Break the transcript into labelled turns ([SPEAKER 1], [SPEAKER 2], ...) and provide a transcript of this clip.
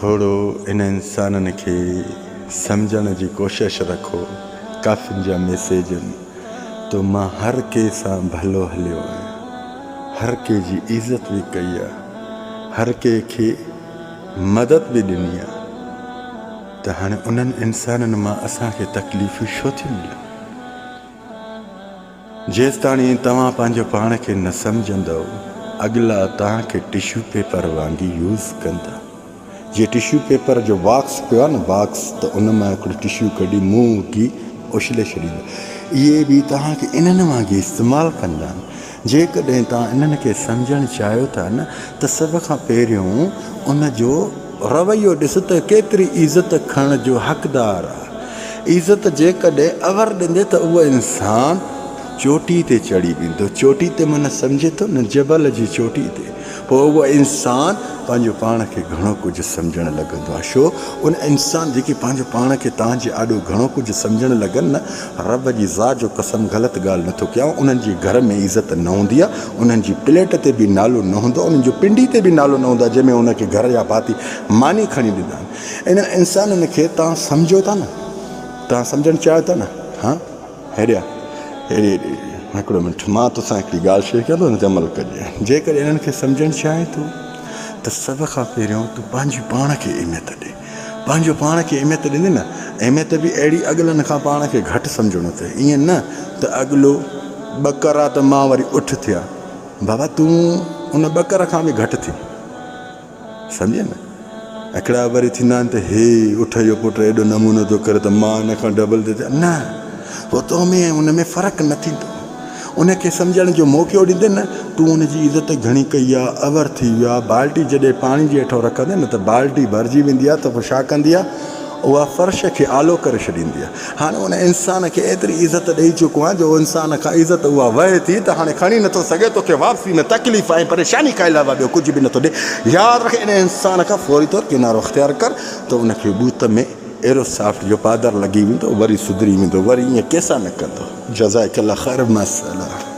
[SPEAKER 1] थोड़ो इन इंसाननि खे सम्झण जी कोशिश रखो। काफ़िन जा मैसेज तो मां हर के सां भलो हलियो आहियां, हर के जी इज़त भी कई आहे, हर के खे मदद भी ॾिनी आहे। त हाणे उन्हनि इंसाननि मां असांखे तकलीफ़ूं छो थी मिलनि? जेसि ताणी तव्हां पंहिंजो पाण खे न सम्झंदव, अॻिला तव्हांखे टिश्यू पेपर वांगुरु यूज़ कंदा। जीअं टिश्यू पेपर जो बॉक्स पियो आहे न, बॉक्स, त उन मां हिकिड़ो टिश्यू कढी मुंहुं की उछले छॾींदा। इहे बि तव्हांखे इन्हनि वांगुरु इस्तेमालु कंदा आहिनि। जेकॾहिं तव्हां इन्हनि खे सम्झणु चाहियो था न, त सभ खां पहिरियों उन जो रवैयो ॾिस त केतिरी इज़त खणण जो हक़दारु आहे। इज़त जेकॾहिं अवर ॾींदे त उहो इंसानु चोटी ते चढ़ी वेंदो। चोटी ते माना सम्झे थो न, जबल जी चोटी ते। पोइ उहो इंसानु पंहिंजो पाण खे घणो कुझु सम्झणु लॻंदो आहे। छो? उन इंसानु जेके पंहिंजो पाण खे तव्हांजे आॾो घणो कुझु सम्झणु लॻनि न, रब जी ज़ात जो कसम ग़लति ॻाल्हि नथो कयां, उन्हनि जे घर में इज़त न हूंदी आहे, उन्हनि जी प्लेट ते बि नालो न हूंदो, उन्हनि जो पिंडी ते बि नालो न हूंदो आहे जंहिंमें उनखे घर जा भाती मानी खणी ॾींदा आहिनि। इन इंसाननि खे तव्हां सम्झो था न, तव्हां सम्झणु चाहियो था न। हा, हेॾे हिकिड़ो मिंट, मां तोसां हिकिड़ी ॻाल्हि शेयर कयां थो, हुन ते अमल कजे। जेकॾहिं इन्हनि खे सम्झणु चाहे थो त सभ खां पहिरियों तूं पंहिंजे पाण खे अहमियत ॾे। पंहिंजो पाण खे अहमियत ॾींदे न, अहमियत बि अहिड़ी अॻिलनि खां पाण खे घटि सम्झणो अथई। ईअं न त अॻिलो ॿकर आहे त मां वरी उठ थिया, बाबा तूं उन ॿकर खां बि घटि थी, सम्झे न। हिकिड़ा वरी थींदा आहिनि त हे उठ जो पुटु एॾो नमूनो थो करे त मां हिन खां डबल थो थिया। न, पोइ तो में उन में फ़र्क़ु न थींदो। उनखे सम्झण जो मौक़ो ॾींदे न, तूं उनजी इज़त घणी कई आहे, अवर थी वियो आहे। बाल्टी जॾहिं पाणी जे हेठो रखंदे न त बाल्टी भरिजी वेंदी आहे, त पोइ छा कंदी आहे, उहा फर्श खे आलो करे छॾींदी आहे। हाणे उन इंसान खे एतिरी इज़त ॾेई चुको आहे जो इंसान खां इज़त उहा वहे थी त हाणे खणी नथो सघे, तोखे वापसी में तकलीफ़ ऐं परेशानी खां अलावा ॿियो कुझु बि नथो ॾे। यादि रखे, इन इंसान खां फौरी तौरु किनारो अख़्तियार कर, त उनखे बूत में अहिड़ो साफ़्ट जो पादर लॻी वेंदो, वरी सुधरी वेंदो, वरी ईअं कंहिंसां न कंदो। जज़ाकल्लाह ख़ैर, मसला।